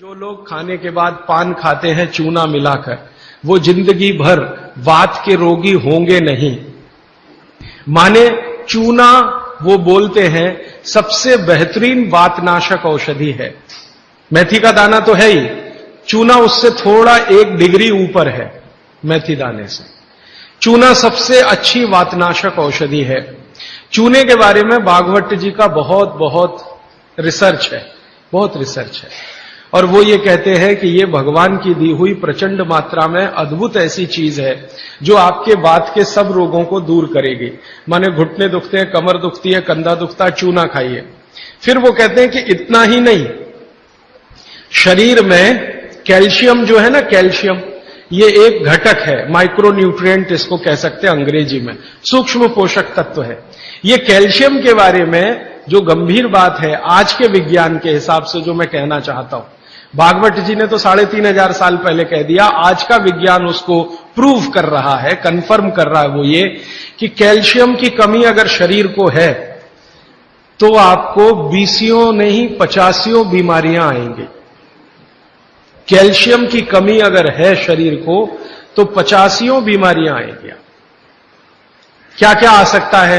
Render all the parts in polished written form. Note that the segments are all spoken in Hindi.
जो लोग खाने के बाद पान खाते हैं चूना मिलाकर, वो जिंदगी भर वात के रोगी होंगे नहीं। माने चूना वो बोलते हैं सबसे बेहतरीन वातनाशक औषधि है। मेथी का दाना तो है ही, चूना उससे थोड़ा 1 डिग्री ऊपर है। मेथी दाने से चूना सबसे अच्छी वातनाशक औषधि है। चूने के बारे में भागवत जी का बहुत रिसर्च है, बहुत रिसर्च है, और वो ये कहते हैं कि ये भगवान की दी हुई प्रचंड मात्रा में अद्भुत ऐसी चीज है जो आपके वात के सब रोगों को दूर करेगी। माने घुटने दुखते हैं, कमर दुखती है, कंधा दुखता है, चूना खाइए। फिर वो कहते हैं कि इतना ही नहीं, शरीर में कैल्शियम जो है ना, कैल्शियम ये एक घटक है, माइक्रो न्यूट्रिएंट इसको कह सकते हैं अंग्रेजी में, सूक्ष्म पोषक तत्व है। ये कैल्शियम के बारे में जो गंभीर बात है आज के विज्ञान के हिसाब से जो मैं कहना चाहता हूं, भागवत जी ने तो 3500 साल पहले कह दिया, आज का विज्ञान उसको प्रूव कर रहा है, कंफर्म कर रहा है। वो ये कि कैल्शियम की कमी अगर शरीर को है तो आपको 20 नहीं 50 बीमारियां आएंगी। कैल्शियम की कमी अगर है शरीर को तो 50 बीमारियां आएंगी। क्या क्या आ सकता है?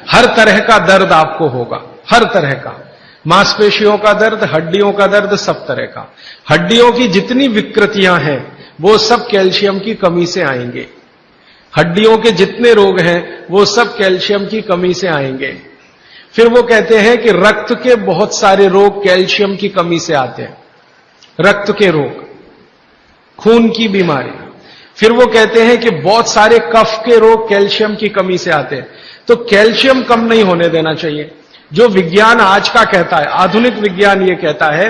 हर तरह का दर्द आपको होगा, हर तरह का, मांसपेशियों का दर्द, हड्डियों का दर्द, सब तरह का। हड्डियों की जितनी विकृतियां हैं वो सब कैल्शियम की कमी से आएंगे। हड्डियों के जितने रोग हैं वो सब कैल्शियम की कमी से आएंगे। फिर वो कहते हैं कि रक्त के बहुत सारे रोग कैल्शियम की कमी से आते हैं, रक्त के रोग, खून की बीमारी। फिर वो कहते हैं कि बहुत सारे कफ के रोग कैल्शियम की कमी से आते हैं। तो कैल्शियम कम नहीं होने देना चाहिए। जो विज्ञान आज का कहता है, आधुनिक विज्ञान ये कहता है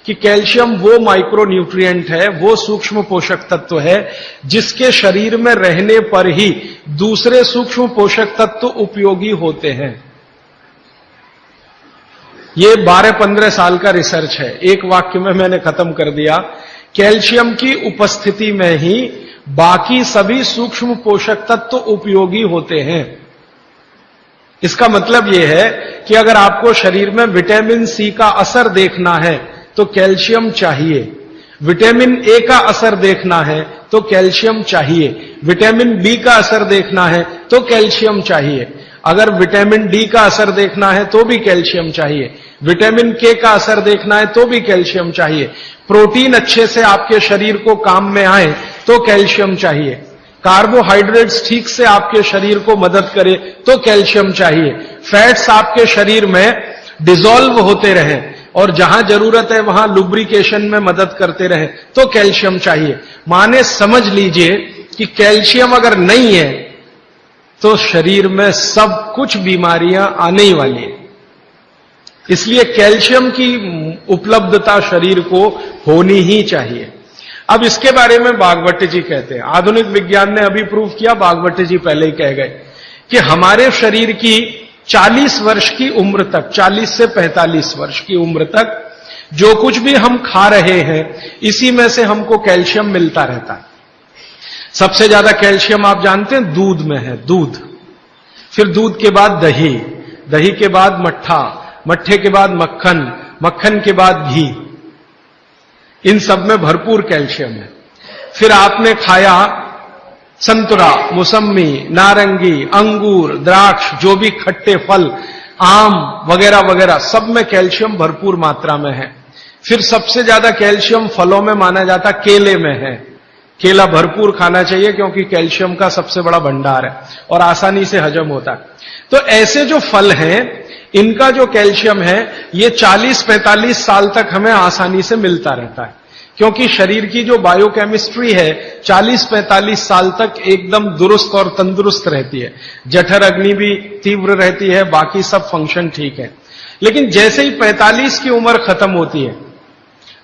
कि कैल्शियम वो माइक्रो न्यूट्रिएंट है, वो सूक्ष्म पोषक तत्व है जिसके शरीर में रहने पर ही दूसरे सूक्ष्म पोषक तत्व उपयोगी होते हैं। ये 12-15 साल का रिसर्च है, एक वाक्य में मैंने खत्म कर दिया। कैल्शियम की उपस्थिति में ही बाकी सभी सूक्ष्म पोषक तत्व उपयोगी होते हैं। इसका मतलब यह है कि अगर आपको शरीर में विटामिन सी का असर देखना है तो कैल्शियम चाहिए, विटामिन ए का असर देखना है तो कैल्शियम चाहिए, विटामिन बी का असर देखना है तो कैल्शियम चाहिए, अगर विटामिन डी का असर देखना है तो भी कैल्शियम चाहिए, विटामिन के का असर देखना है तो भी कैल्शियम चाहिए, प्रोटीन अच्छे से आपके शरीर को काम में आए तो कैल्शियम चाहिए, कार्बोहाइड्रेट्स ठीक से आपके शरीर को मदद करे तो कैल्शियम चाहिए, फैट्स आपके शरीर में डिसॉल्व होते रहें और जहां जरूरत है वहां लुब्रिकेशन में मदद करते रहे तो कैल्शियम चाहिए। माने समझ लीजिए कि कैल्शियम अगर नहीं है तो शरीर में सब कुछ बीमारियां आने ही वाली है। इसलिए कैल्शियम की उपलब्धता शरीर को होनी ही चाहिए। अब इसके बारे में भागवत जी कहते हैं, आधुनिक विज्ञान ने अभी प्रूव किया, भागवत जी पहले ही कह गए कि हमारे शरीर की 40 वर्ष की उम्र तक, 40 से 45 वर्ष की उम्र तक जो कुछ भी हम खा रहे हैं इसी में से हमको कैल्शियम मिलता रहता है। सबसे ज्यादा कैल्शियम आप जानते हैं दूध में है, दूध, फिर दूध के बाद दही, दही के बाद मट्ठा, मट्ठे के बाद मक्खन, मक्खन के बाद घी, इन सब में भरपूर कैल्शियम है। फिर आपने खाया संतरा, मौसम्मी, नारंगी, अंगूर, द्राक्ष, जो भी खट्टे फल, आम वगैरह वगैरह, सब में कैल्शियम भरपूर मात्रा में है। फिर सबसे ज्यादा कैल्शियम फलों में माना जाता केले में है। केला भरपूर खाना चाहिए क्योंकि कैल्शियम का सबसे बड़ा भंडार है और आसानी से हजम होता है। तो ऐसे जो फल हैं इनका जो कैल्शियम है ये 40-45 साल तक हमें आसानी से मिलता रहता है, क्योंकि शरीर की जो बायोकेमिस्ट्री है 40-45 साल तक एकदम दुरुस्त और तंदुरुस्त रहती है। जठर अग्नि भी तीव्र रहती है, बाकी सब फंक्शन ठीक है। लेकिन जैसे ही 45 की उम्र खत्म होती है,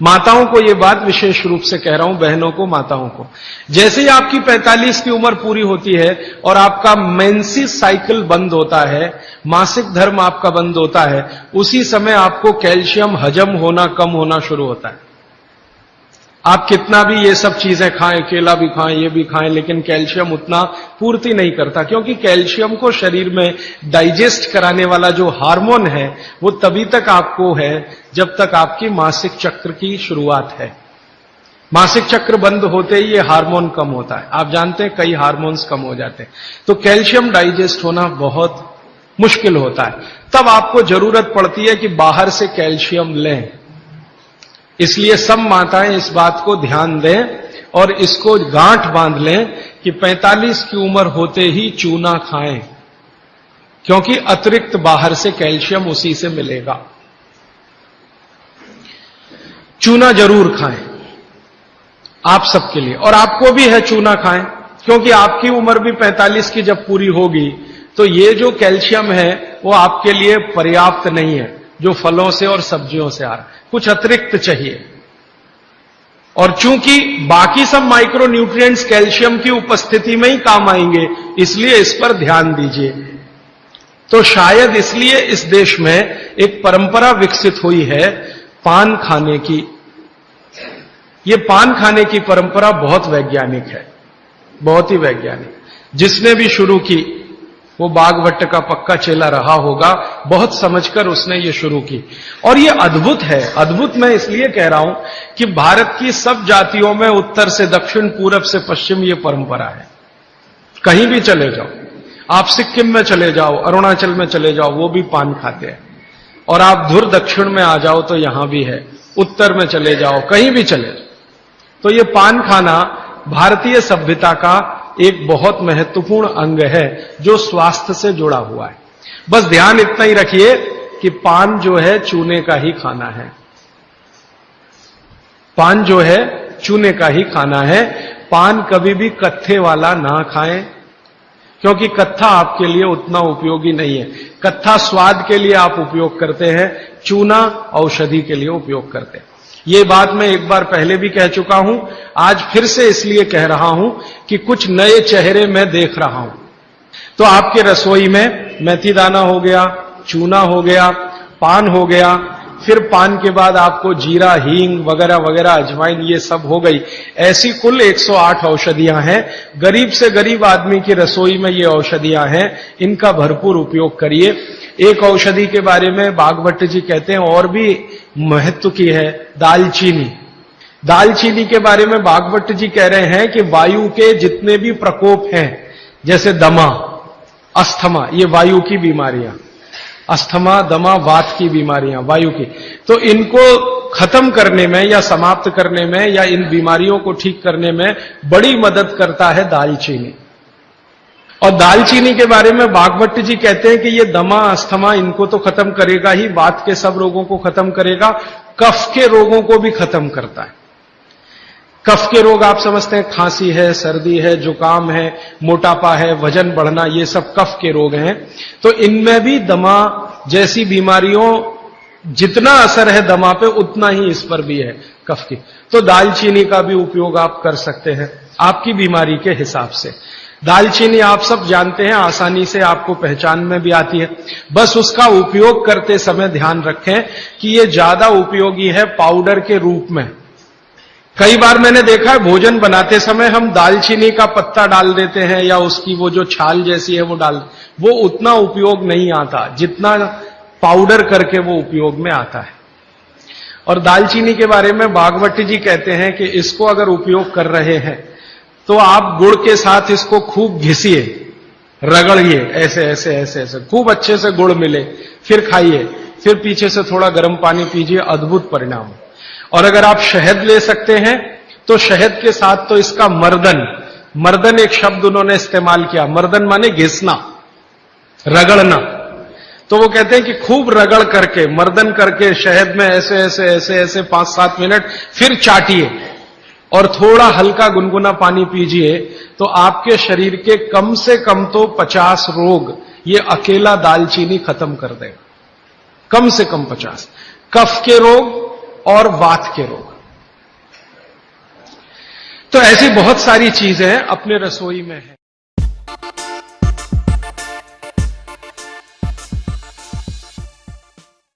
माताओं को यह बात विशेष रूप से कह रहा हूं, बहनों को, माताओं को, जैसे ही आपकी 45 की उम्र पूरी होती है और आपका मेंसेस साइकिल बंद होता है, मासिक धर्म आपका बंद होता है, उसी समय आपको कैल्शियम हजम होना कम होना शुरू होता है। आप कितना भी ये सब चीजें खाएं, केला भी खाएं, ये भी खाएं, लेकिन कैल्शियम उतना पूर्ति नहीं करता, क्योंकि कैल्शियम को शरीर में डाइजेस्ट कराने वाला जो हार्मोन है वो तभी तक आपको है जब तक आपकी मासिक चक्र की शुरुआत है। मासिक चक्र बंद होते ही ये हार्मोन कम होता है। आप जानते हैं कई हार्मोन्स कम हो जाते हैं, तो कैल्शियम डाइजेस्ट होना बहुत मुश्किल होता है। तब आपको जरूरत पड़ती है कि बाहर से कैल्शियम लें। इसलिए सब माताएं इस बात को ध्यान दें और इसको गांठ बांध लें कि 45 की उम्र होते ही चूना खाएं, क्योंकि अतिरिक्त बाहर से कैल्शियम उसी से मिलेगा। चूना जरूर खाएं आप सबके लिए, और आपको भी है चूना खाएं, क्योंकि आपकी उम्र भी 45 की जब पूरी होगी तो ये जो कैल्शियम है वो आपके लिए पर्याप्त नहीं है जो फलों से और सब्जियों से आ रहा है, कुछ अतिरिक्त चाहिए। और चूंकि बाकी सब माइक्रो न्यूट्रिएंट्स कैल्शियम की उपस्थिति में ही काम आएंगे, इसलिए इस पर ध्यान दीजिए। तो शायद इसलिए इस देश में एक परंपरा विकसित हुई है पान खाने की। ये पान खाने की परंपरा बहुत वैज्ञानिक है, बहुत ही वैज्ञानिक। जिसने भी शुरू की वो बागभट्ट का पक्का चेला रहा होगा, बहुत समझकर उसने ये शुरू की। और ये अद्भुत है। अद्भुत मैं इसलिए कह रहा हूं कि भारत की सब जातियों में उत्तर से दक्षिण, पूरब से पश्चिम ये परंपरा है। कहीं भी चले जाओ, आप सिक्किम में चले जाओ, अरुणाचल में चले जाओ, वो भी पान खाते हैं। और आप धुर दक्षिण में आ जाओ तो यहां भी है, उत्तर में चले जाओ, कहीं भी चले जाओ। तो ये पान खाना भारतीय सभ्यता का एक बहुत महत्वपूर्ण अंग है जो स्वास्थ्य से जुड़ा हुआ है। बस ध्यान इतना ही रखिए कि पान जो है चूने का ही खाना है। पान जो है चूने का ही खाना है। पान कभी भी कत्थे वाला ना खाएं, क्योंकि कत्था आपके लिए उतना उपयोगी नहीं है। कत्था स्वाद के लिए आप उपयोग करते हैं, चूना औषधि के लिए उपयोग करते हैं। ये बात मैं एक बार पहले भी कह चुका हूं, आज फिर से इसलिए कह रहा हूं कि कुछ नए चेहरे मैं देख रहा हूं। तो आपके रसोई में मेथी दाना हो गया, चूना हो गया, पान हो गया, फिर पान के बाद आपको जीरा, हींग वगैरह वगैरह, अजवाइन, ये सब हो गई। ऐसी कुल 108 औषधियां हैं। गरीब से गरीब आदमी की रसोई में ये औषधियां हैं, इनका भरपूर उपयोग करिए। एक औषधि के बारे में बागभट्ट जी कहते हैं और भी महत्व की है, दालचीनी। दालचीनी के बारे में बागभट्ट जी कह रहे हैं कि वायु के जितने भी प्रकोप हैं, जैसे दमा, अस्थमा, ये वायु की बीमारियां, अस्थमा, दमा, वात की बीमारियां वायु की, तो इनको खत्म करने में या समाप्त करने में या इन बीमारियों को ठीक करने में बड़ी मदद करता है दालचीनी। और दालचीनी के बारे में बागभट्ट जी कहते हैं कि ये दमा, अस्थमा, इनको तो खत्म करेगा ही, वात के सब रोगों को खत्म करेगा, कफ के रोगों को भी खत्म करता है। कफ के रोग आप समझते हैं, खांसी है, सर्दी है, जुकाम है, मोटापा है, वजन बढ़ना, ये सब कफ के रोग हैं। तो इनमें भी दमा जैसी बीमारियों जितना असर है दमा पे, उतना ही इस पर भी है, कफ की। तो दालचीनी का भी उपयोग आप कर सकते हैं आपकी बीमारी के हिसाब से। दालचीनी आप सब जानते हैं, आसानी से आपको पहचान में भी आती है। बस उसका उपयोग करते समय ध्यान रखें कि ये ज्यादा उपयोगी है पाउडर के रूप में। कई बार मैंने देखा है भोजन बनाते समय हम दालचीनी का पत्ता डाल देते हैं या उसकी वो जो छाल जैसी है वो डाल, वो उतना उपयोग नहीं आता जितना पाउडर करके वो उपयोग में आता है। और दालचीनी के बारे में बागभट्ट जी कहते हैं कि इसको अगर उपयोग कर रहे हैं तो आप गुड़ के साथ इसको खूब घिसिए, रगड़िए, ऐसे ऐसे ऐसे ऐसे खूब अच्छे से गुड़ मिले, फिर खाइए, फिर पीछे से थोड़ा गर्म पानी पीजिए, अद्भुत परिणाम। और अगर आप शहद ले सकते हैं तो शहद के साथ तो इसका मर्दन एक शब्द उन्होंने इस्तेमाल किया, मर्दन माने घिसना, रगड़ना। तो वो कहते हैं कि खूब रगड़ करके, मर्दन करके शहद में ऐसे ऐसे ऐसे ऐसे 5-7 मिनट, फिर चाटिए और थोड़ा हल्का गुनगुना पानी पीजिए, तो आपके शरीर के कम से कम तो 50 रोग ये अकेला दालचीनी खत्म कर देगा, कम से कम 50। कफ के रोग और वात के रोग। तो ऐसी बहुत सारी चीजें अपने रसोई में है।